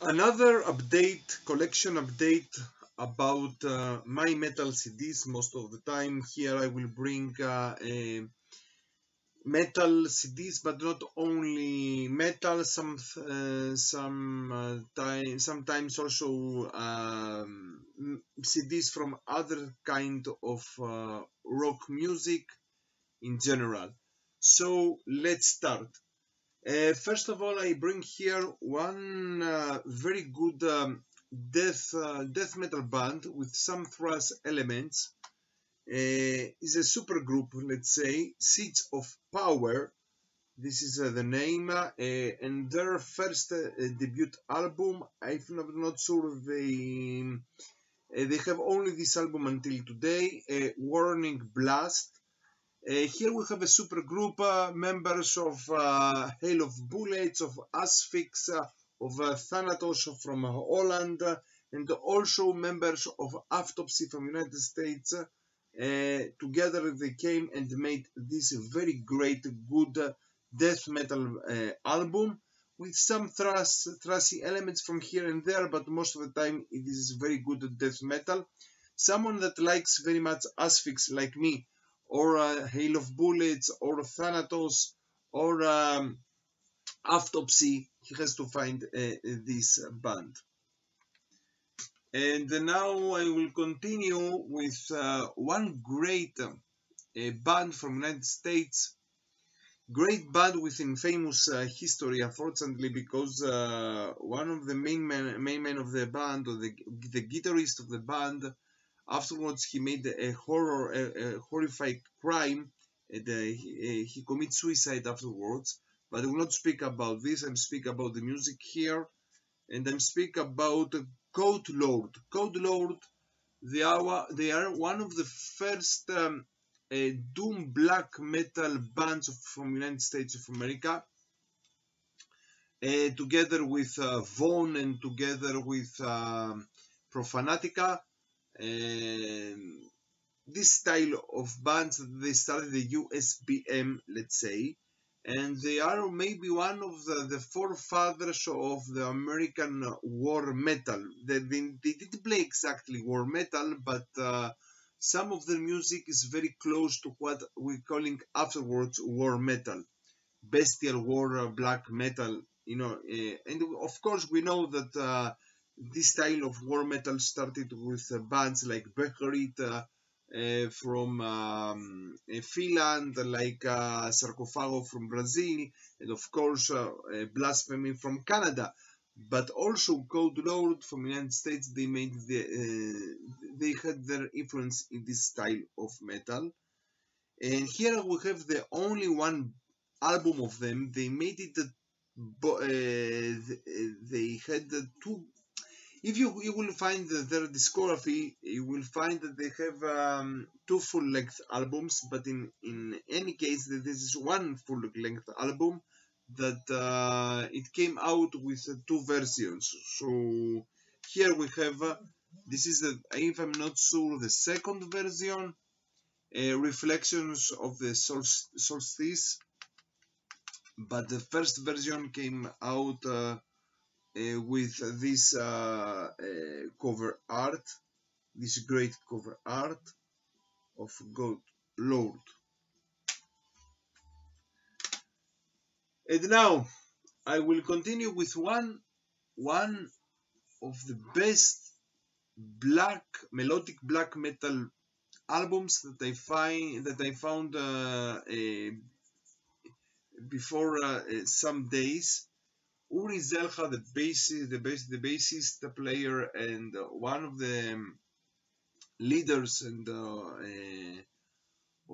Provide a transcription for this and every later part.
Another update, collection update about my metal CDs. Most of the time here I will bring metal CDs, but not only metal. Sometimes also CDs from other kind of rock music in general. So let's start. First of all, I bring here one very good death metal band with some thrash elements. Is a super group, let's say, Seeds of Power. This is the name, and their first debut album. I'm not sure they have only this album until today. Warning Blast. Here we have a super group, members of Hail of Bullets, of Asphyx, of Thanatos from Holland, and also members of Autopsy from United States. Together they came and made this very great, good death metal album with some thrashy elements from here and there, but most of the time it is very good death metal. Someone that likes very much Asphyx like me, or Hail of Bullets, or Thanatos, or Autopsy, he has to find this band. And now I will continue with one great band from United States. Great band with infamous history, unfortunately, because one of the main men of the band, or the guitarist of the band, afterwards he made a horrific crime, and he commits suicide afterwards. But I will not speak about this. I'm speak about the music here, and I'm speak about Codelord. Codelord The Hour. They are one of the first doom black metal bands from United States of America. Together with Vaughn and together with Profanatica. This style of bands, they started the USBM, let's say, and they are maybe one of the forefathers of the American war metal. They didn't play exactly war metal, but some of their music is very close to what we're calling afterwards war metal, bestial war, black metal, and of course we know that this style of war metal started with bands like Becherit from Finland, like Sarcophago from Brazil, and of course Blasphemy from Canada. But also Codelord from the United States, they had their influence in this style of metal. And here we have the only one album of them. They made it. They had two. If you will find their discography, you will find that they have two full-length albums. But in any case, this is one full-length album that it came out with two versions. So here we have. This is if I'm not sure, the second version. Reflections of the solstice, but the first version came out with this cover art, this great cover art of Codelord. And now I will continue with one of the best melodic black metal albums that I found before some days. Unizelda, the bassist player, and one of the leaders and of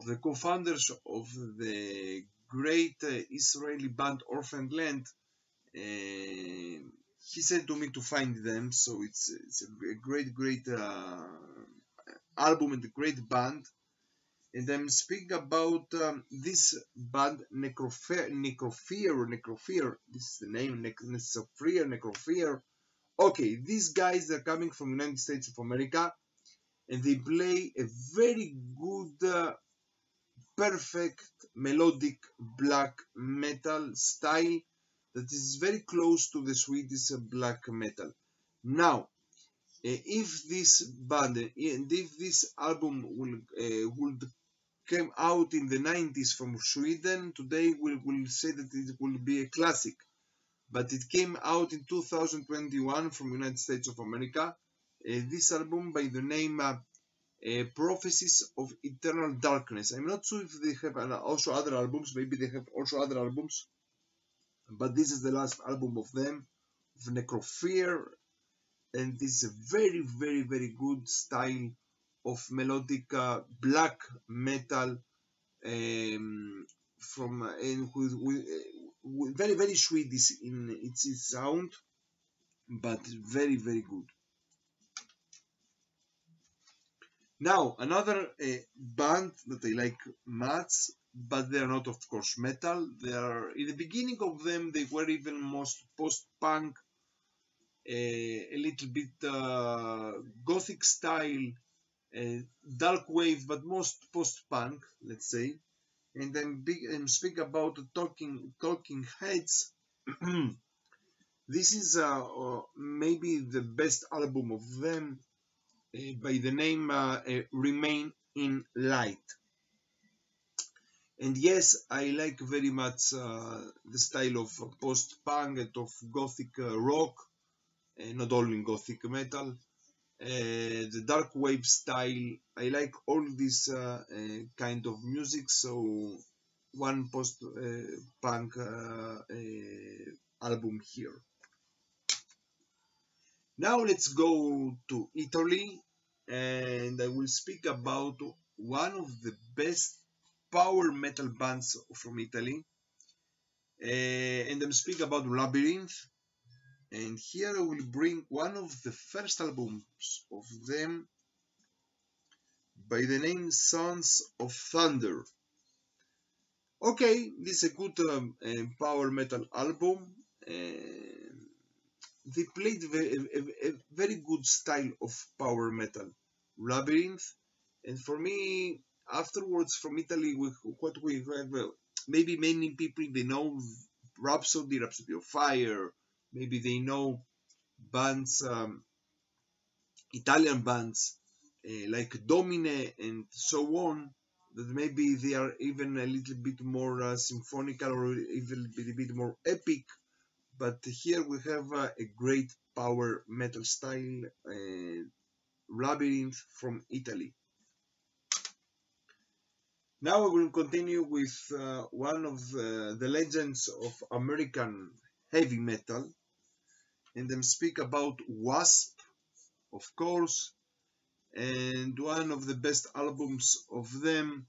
the co-founders of the great Israeli band Orphaned. He said to me to find them, so it's a great album and a great band. And I'm speaking about this band, Necrofear. This is the name, Necrofear. Okay, these guys are coming from the United States of America, and they play a very good, perfect melodic black metal style that is very close to the Swedish black metal. Now, if this band and if this album would came out in the 90s from Sweden, today we'll say that it will be a classic. But it came out in 2021 from United States of America. This album by the name Prophecies of Eternal Darkness. I'm not sure if they have also other albums. Maybe they have also other albums. But this is the last album of them, of Necrofear. And this is a very, very, very good style of melodic black metal from and with very, very Swedish in its sound, but very, very good. Now, another band that I like much, but they are not, of course, metal. They are, in the beginning of them, they were even most post-punk, a little bit gothic style, dark wave, but most post-punk, let's say. And I'm speaking about Talking Heads. This is maybe the best album of them, by the name Remain in Light. And yes, I like very much the style of post-punk and of gothic rock, not only gothic metal. The dark wave style, I like all this kind of music, so one post-punk album here. Now let's go to Italy, and I will speak about one of the best power metal bands from Italy, and I'm speaking about Labyrinth. And here I will bring one of the first albums of them by the name Sons of Thunder. Okay, this is a good power metal album. They played a very good style of power metal, Labyrinth, and for me, afterwards from Italy, what we have, maybe many people they know Rhapsody of Fire, maybe they know bands, Italian bands like Domine and so on, that maybe they are even a little bit more symphonical or even a bit more epic. But here we have a great power metal style, Labyrinth from Italy. Now we will continue with one of the legends of American heavy metal, and then speak about Wasp, of course, and one of the best albums of them,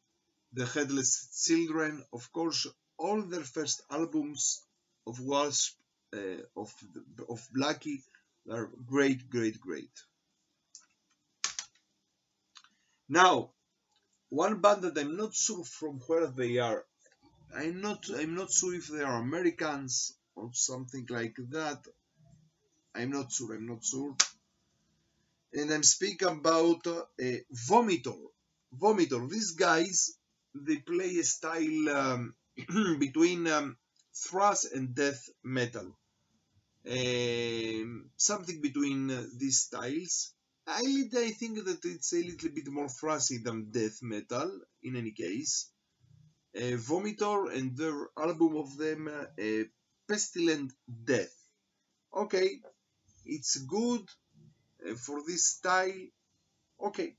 The Headless Children. Of course, all their first albums of Wasp, of Blackie, are great, great, great. Now, one band that I'm not sure from where they are. I'm not sure if they are Americans or something like that. I'm not sure. And I'm speaking about Vomitor. Vomitor. These guys, they play a style between thrash and death metal. Something between these styles. I think that it's a little bit more thrashy than death metal, in any case. Vomitor and their album of them, Pestilent Death. Okay, it's good for this style. Okay.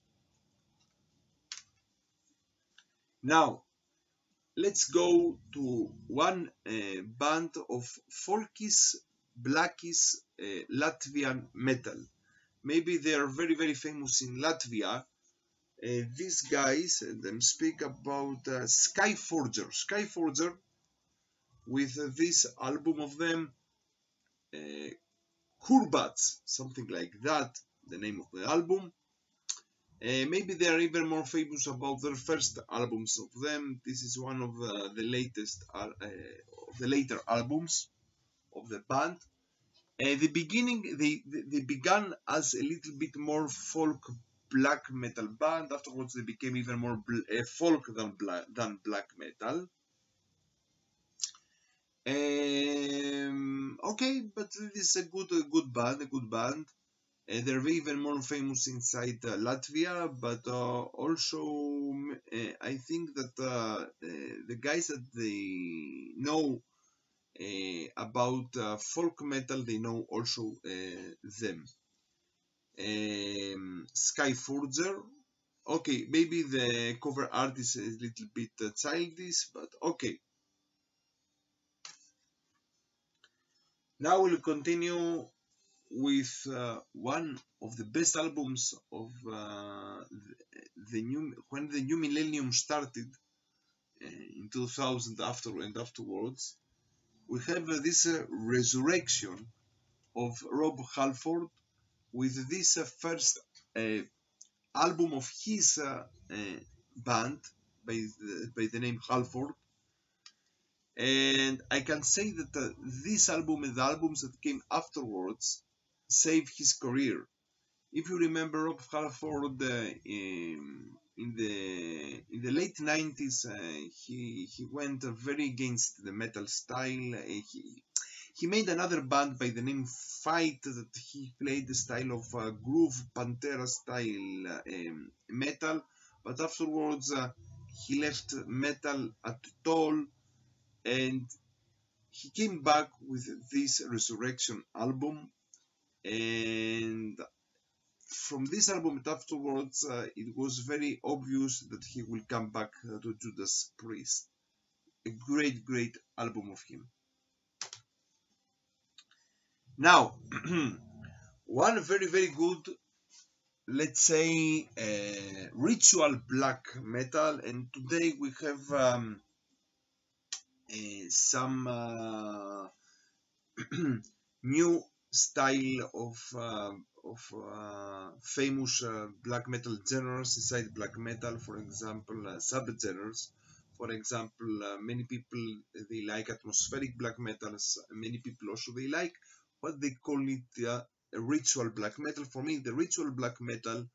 Now, let's go to one band of folkish, blackish Latvian metal. Maybe they are very, very famous in Latvia. These guys, and I'm speak about Skyforger. Skyforger, with this album of them, Kurbats, something like that, the name of the album. Maybe they are even more famous about their first albums of them. This is one of the latest, the later albums of the band. They began as a little bit more folk black metal band. Afterwards, they became even more folk than black metal. Okay, but this is a good band. They're even more famous inside Latvia, but also I think that the guys that they know about folk metal, they know also them. Skyforger. Okay, maybe the cover art is a little bit childish, but okay. Now we'll continue with one of the best albums of the new when the new millennium started in 2000 afterwards. We have this resurrection of Rob Halford with this first uh, album of his band by the name Halford. And I can say that this album and the albums that came afterwards saved his career. If you remember Rob Halford in the late 90s, he went very against the metal style. He made another band by the name Fight that he played the style of groove Pantera style metal, but afterwards he left metal at all, and he came back with this Resurrection album. And from this album afterwards, it was very obvious that he will come back to Judas Priest. A great album of him. Now, one very good, let's say, ritual black metal, and today we have some new style of famous black metal genres inside black metal. For example, subgenres. For example, many people they like atmospheric black metals. Many people also they like what they call it a ritual black metal. For me, the ritual black metal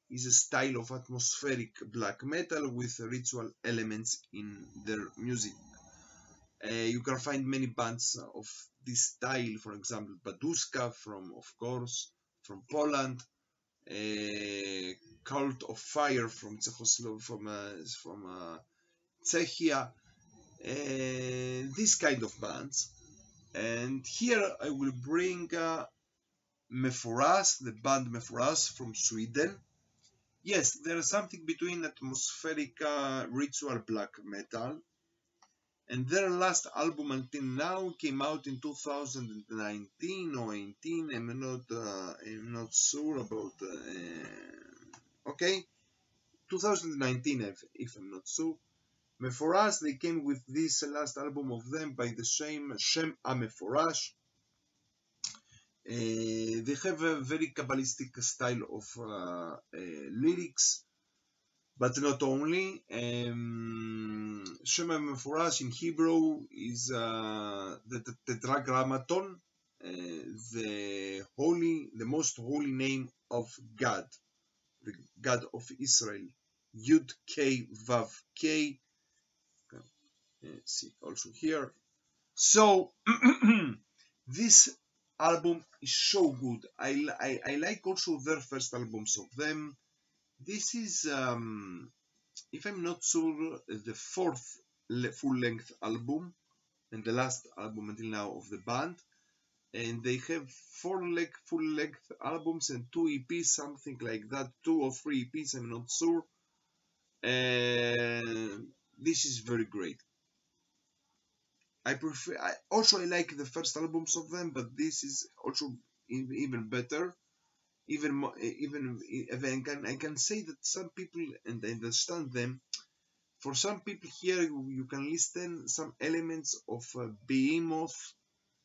is a style of atmospheric black metal with ritual elements in their music. You can find many bands of this style, for example, Baduska of course, from Poland, Cult of Fire from Czechia, this kind of bands. And here I will bring Meforas, the band Meforas from Sweden. Yes, there is something between atmospheric ritual black metal, and their last album until now came out in 2019 or 18. I'm not sure about. Okay, 2019 if I'm not sure. But for us, they came with this last album of them by the same Shem Ameforash. They have a very Kabbalistic style of lyrics, but not only. Shem Ameforash in Hebrew is the Tetragrammaton, the most holy name of God, the God of Israel. Yud K Vav K. See also here. So this album is so good. I like also their first albums of them. This is, if I'm not sure, the fourth full-length album and the last album until now of the band. And they have four full-length albums and 2 EPs, something like that, 2 or 3 EPs, I'm not sure. And this is very great. I like the first albums of them, but this is also even better. Even more, I can say that some people, and I understand them, for some people here you can listen some elements of Behemoth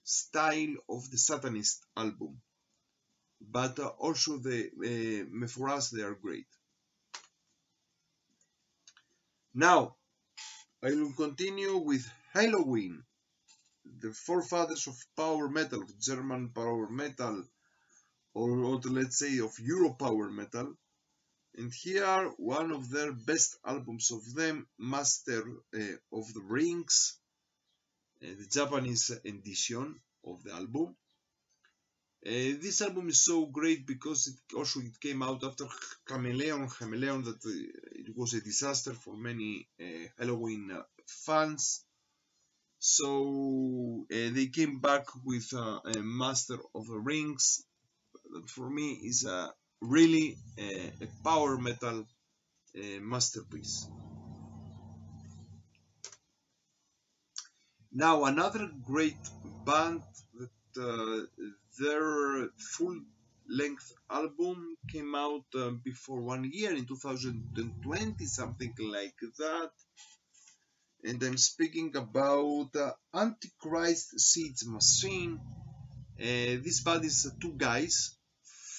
style of the Satanist album, but also the Meforas, they are great. Now I will continue with Halloween, the forefathers of power metal, of German power metal, or let's say of Euro power metal. And here one of their best albums of them, Master of the Rings. the Japanese edition of the album. This album is so great because it came out after Chameleon, that it was a disaster for many Halloween fans. So they came back with a Master of the Rings. That for me is really a power metal masterpiece. Now another great band that their full-length album came out before 1 year in 2020, something like that. And I'm speaking about Antichrist Seeds Machine. This band is two guys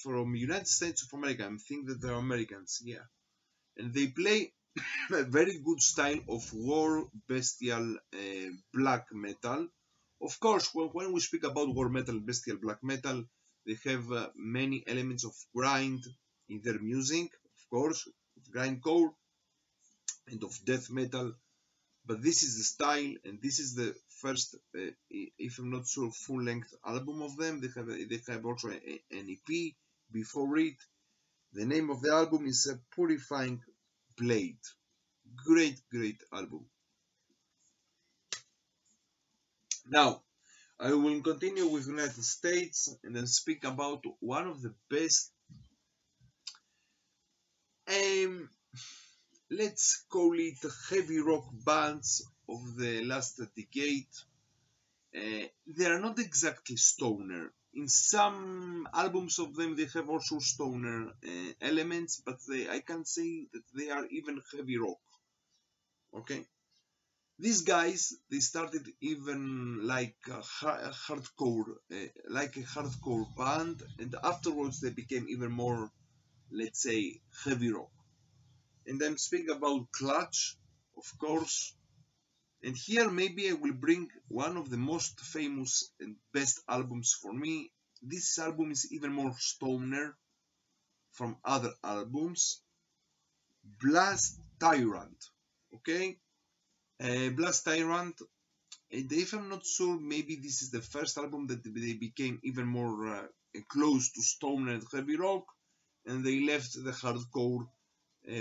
from United States of America. I think that they're Americans, yeah. And they play a very good style of war bestial black metal. Of course, when we speak about war metal, bestial black metal, they have many elements of grind in their music, of course, of grindcore and of death metal. But this is the style, and this is the first, if I'm not sure, full-length album of them. They have also an EP before it. The name of the album is Purifying Blade. Great album. Now, I will continue with United States and then speak about one of the best, let's call it heavy rock bands of the last decade. They are not exactly stoner. In some albums of them, they have also stoner elements, but I can say that they are even heavy rock. Okay, these guys, they started even like a hardcore band, and afterwards they became even more, let's say, heavy rock. And I'm speaking about Clutch, of course. And here maybe I will bring one of the most famous and best albums for me. This album is even more stoner from other albums. Blast Tyrant. Okay? Blast Tyrant, if I'm not sure, maybe this is the first album that they became even more close to stoner and heavy rock, and they left the hardcore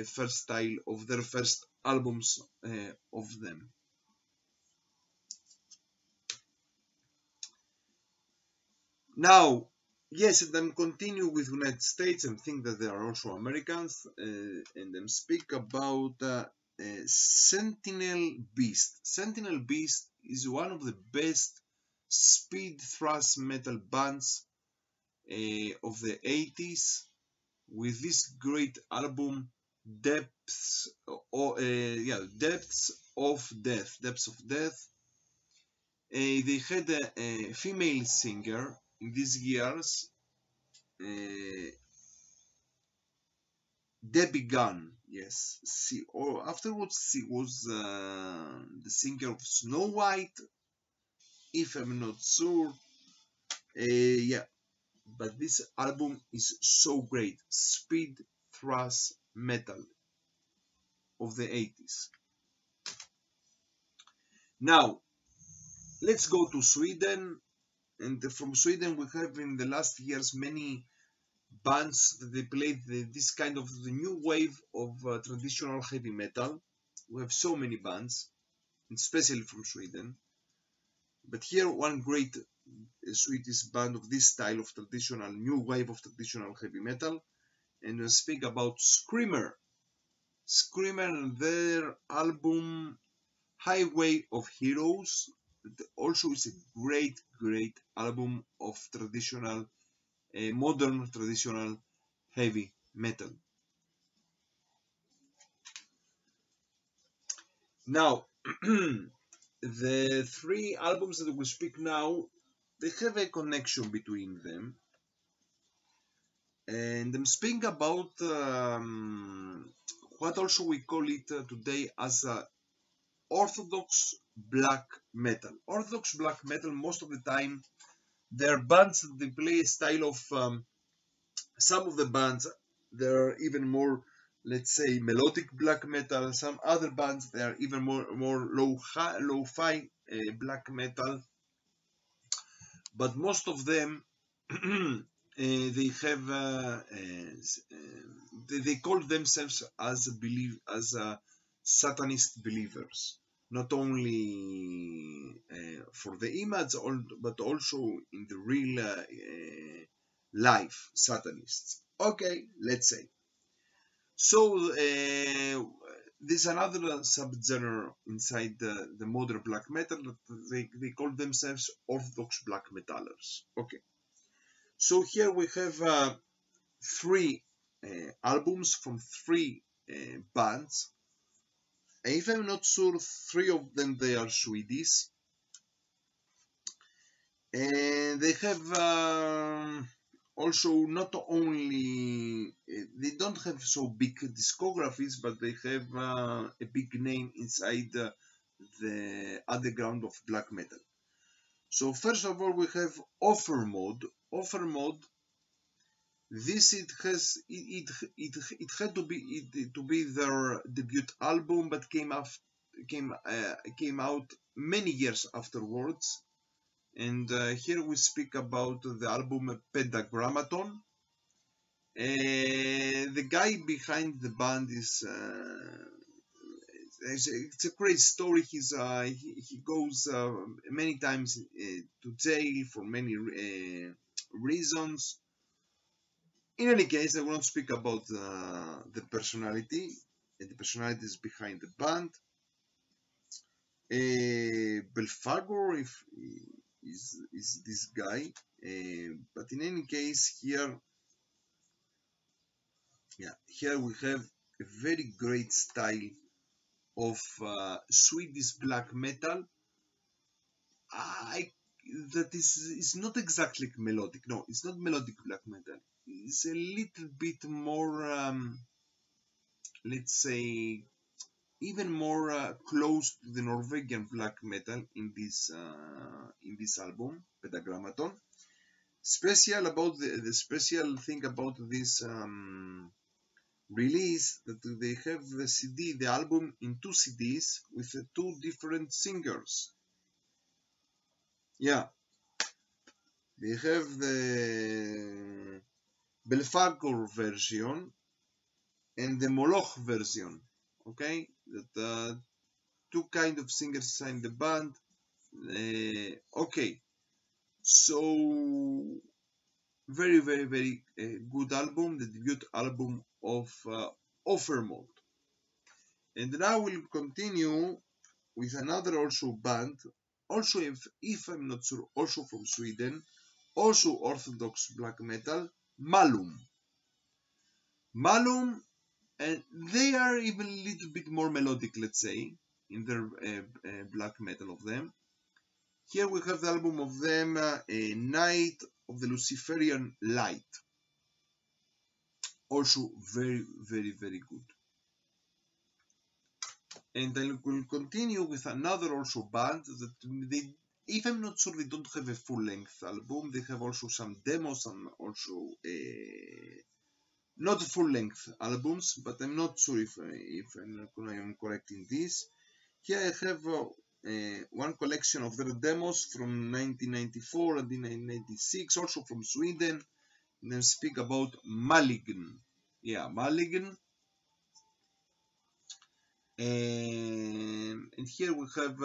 first style of their first albums of them. Now, yes, and I'm continue with United States and think that they are also Americans, and then speak about Sentinel Beast. Sentinel Beast is one of the best speed thrash metal bands of the 80s, with this great album Depths of Death. They had a female singer in these years, Debbie Gunn. Yes, afterwards she was the singer of Snow White, if I'm not sure. Yeah, but this album is so great. Speed thrash metal of the 80s. Now, let's go to Sweden. And from Sweden, we have in the last years many bands that they played this kind of the new wave of traditional heavy metal. We have so many bands, especially from Sweden. But here, one great Swedish band of this style of traditional new wave of traditional heavy metal, and we speak about Screamer. Screamer and their album Highway of Heroes. It also is a great album of traditional, modern traditional heavy metal. Now, the three albums that we speak now, they have a connection between them. And I'm speaking about what also we call it today as Orthodox black metal. Orthodox black metal, most of the time, they're bands that they play a style of, some of the bands, they're even more, let's say, melodic black metal. Some other bands, they are even more lo-fi black metal, but most of them they have they call themselves as Satanist believers, not only for the image, but also in the real life Satanists. Okay, let's say. So there's another subgenre inside the modern black metal that they call themselves Orthodox black metalers. Okay, so here we have three albums from three bands. If I'm not sure, three of them they are Swedish, and they have also not only they don't have so big discographies, but they have a big name inside the underground of black metal. So first of all, we have Offermode. Offermode. This it had to be their debut album, but came out many years afterwards. And here we speak about the album Pentagrammaton. The guy behind the band is it's a great story. He goes many times to jail for many reasons. In any case, I will not speak about the personality and the personalities behind the band. Belfagor is this guy, but in any case, here we have a very great style of Swedish black metal. That is not exactly melodic. No, it's not melodic black metal. It's a little bit more, let's say, even more close to the Norwegian black metal in this album, Pentagrammaton. The special thing about this release that they have the album in 2 CDs with 2 different singers. Yeah, they have the Belfagor version and the Moloch version. Okay, that 2 kind of singers in the band. Okay, so very good album, the debut album of Offermode. And now we'll continue with another also band, also if I'm not sure, also from Sweden, also Orthodox black metal, Malum. Malum, and they are even a little bit more melodic, let's say, in their black metal of them. Here we have the album of them, Night of the Luciferian Light. Also very good. And I will continue with another also band that if I'm not sure, they don't have a full-length album. They have also some demos and also not full-length albums, but I'm not sure if I am correct in this. Here I have one collection of their demos from 1994 and 1996, also from Sweden. And then speak about Malign. Yeah, Malign. And here we have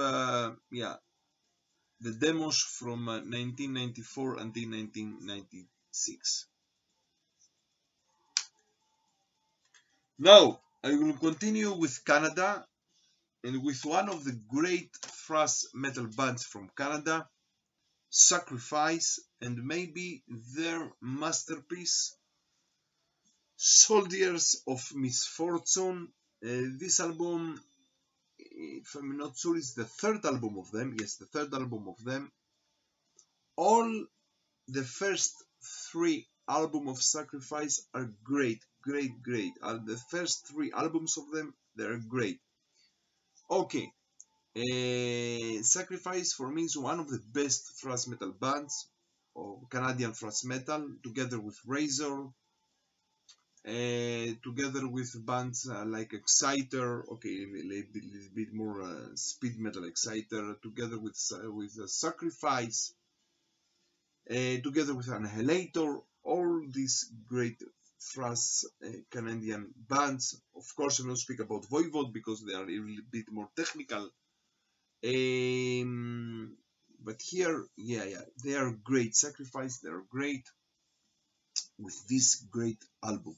the demos from 1994 until 1996. Now I will continue with Canada and with one of the great thrash metal bands from Canada, Sacrifice, and maybe their masterpiece, Soldiers of Misfortune. This album, if I'm not sure, is the 3rd album of them. Yes, the 3rd album of them. All the first 3 albums of Sacrifice are great. The first 3 albums of them, they're great. Okay, Sacrifice for me is one of the best thrash metal bands of Canadian thrash metal, together with Razor. together with bands like Exciter, okay, a little bit more speed metal Exciter, together with Sacrifice, together with Annihilator, all these great thrash Canadian bands. Of course, I will not speak about Voivod because they are a little bit more technical. But here, yeah, they are great. Sacrifice, they are great with this great album.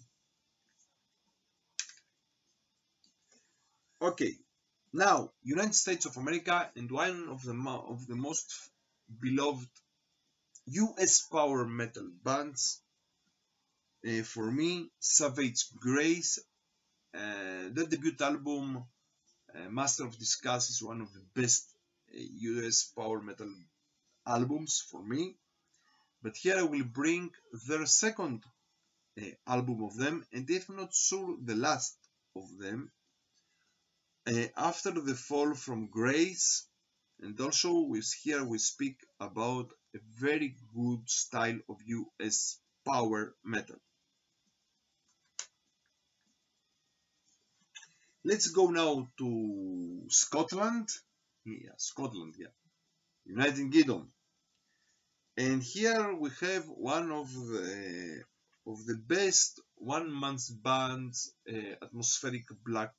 Okay, now United States of America, and one of the most beloved US power metal bands for me, Savage Grace. The debut album, Master of Disgust, is one of the best US power metal albums for me. But here I will bring their second album of them, and if not sure the last of them, After the Fall from Grace. And also here we speak about a very good style of US power metal. Let's go now to Scotland. Yeah, Scotland, yeah. United Kingdom. And here we have one of the best one-man bands, atmospheric black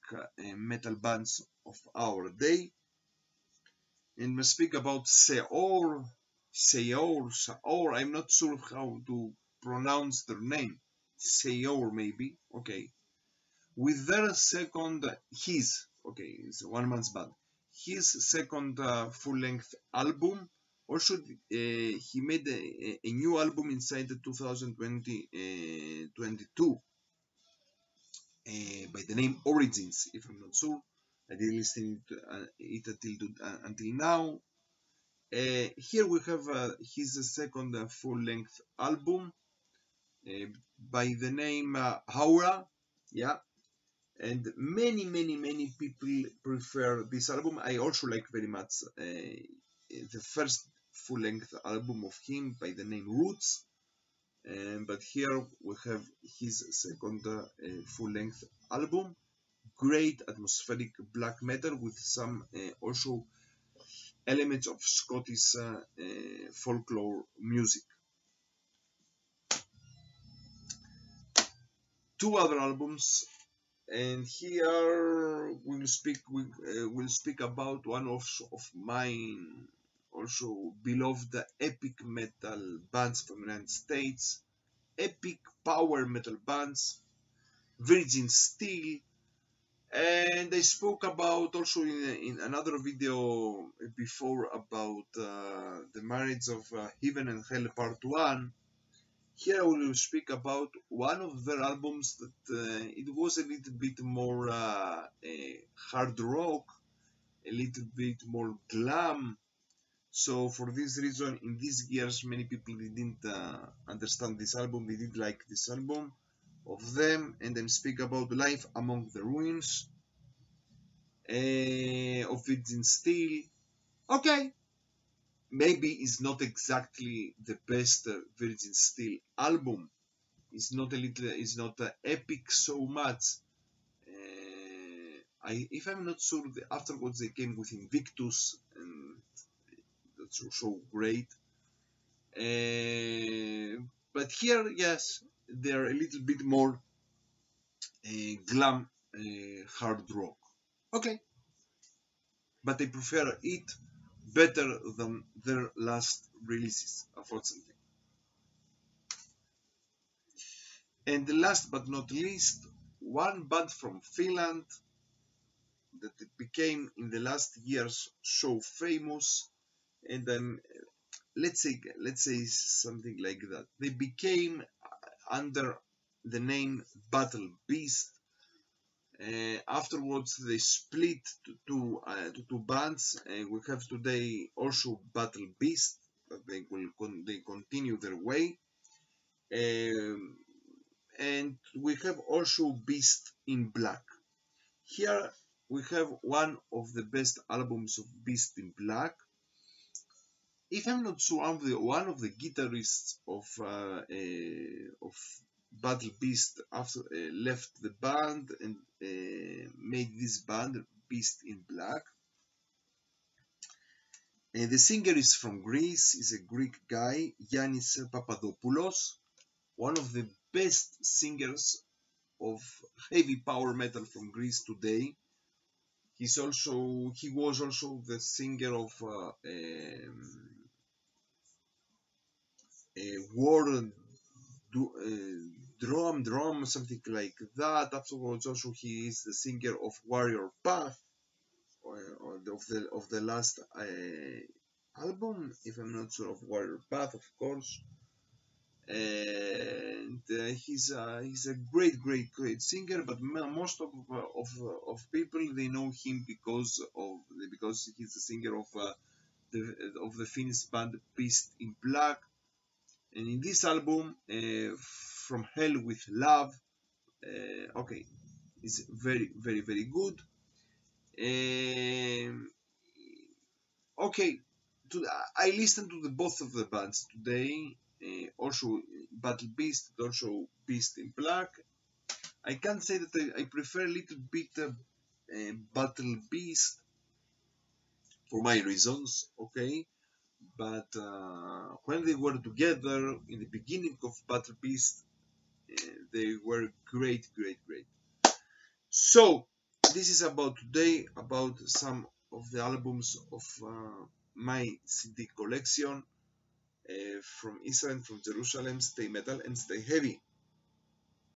metal bands of our day. And we speak about Seor, I'm not sure how to pronounce their name. Seor, maybe, okay. With their it's a one-man's band. His second full-length album. Also, he made a new album inside the 2022 by the name Origins, if I'm not sure. I didn't listen to it until now. Here we have his second full-length album by the name Haura, yeah, and many people prefer this album. I also like very much the first full-length album of him by the name Roots, but here we have his second full-length album. Great atmospheric black metal with some also elements of Scottish folklore music. Two other albums, and here we'll speak about one of mine also beloved epic metal bands from the United States, epic power metal bands, Virgin Steel. And I spoke about also in another video before about the marriage of Heaven and Hell Part 1. Here I will speak about one of their albums that it was a little bit more hard rock, a little bit more glam. So for this reason, in these years, many people didn't understand this album. They didn't like this album of them, and then speak about Life Among the Ruins of Virgin Steel. Okay, maybe it's not exactly the best Virgin Steel album. It's not epic so much. If I'm not sure, afterwards they came with Invictus, and that's also great. But here, yes, they're a little bit more glam, hard rock. Okay, but I prefer it better than their last releases, unfortunately. And last but not least, one band from Finland that became in the last years so famous, and let's say something like that. They became under the name Battle Beast. Afterwards, they split to two bands. We have today also Battle Beast. They continue their way. And we have also Beast in Black. Here we have one of the best albums of Beast in Black. If I'm not sure, one of the guitarists of Battle Beast after left the band and made this band, Beast in Black. The singer is from Greece, is a Greek guy, Yannis Papadopoulos, one of the best singers of heavy power metal from Greece today. He was also the singer of War Drum, something like that. Afterwards, also he is the singer of Warrior Path, of the last album, if I'm not sure, of Warrior Path, of course. And he's a great singer, but most of people, they know him because he's the singer of the Finnish band Beast in Black. And in this album, From Hell with Love, okay, it's very good. Okay, I listened to both of the bands today, also Battle Beast, also Beast in Black. I can say that I prefer a little bit Battle Beast for my reasons, okay? But when they were together in the beginning of Battle Beast, they were great. So, this is about today, about some of the albums of my CD collection from Israel, from Jerusalem. Stay metal and stay heavy.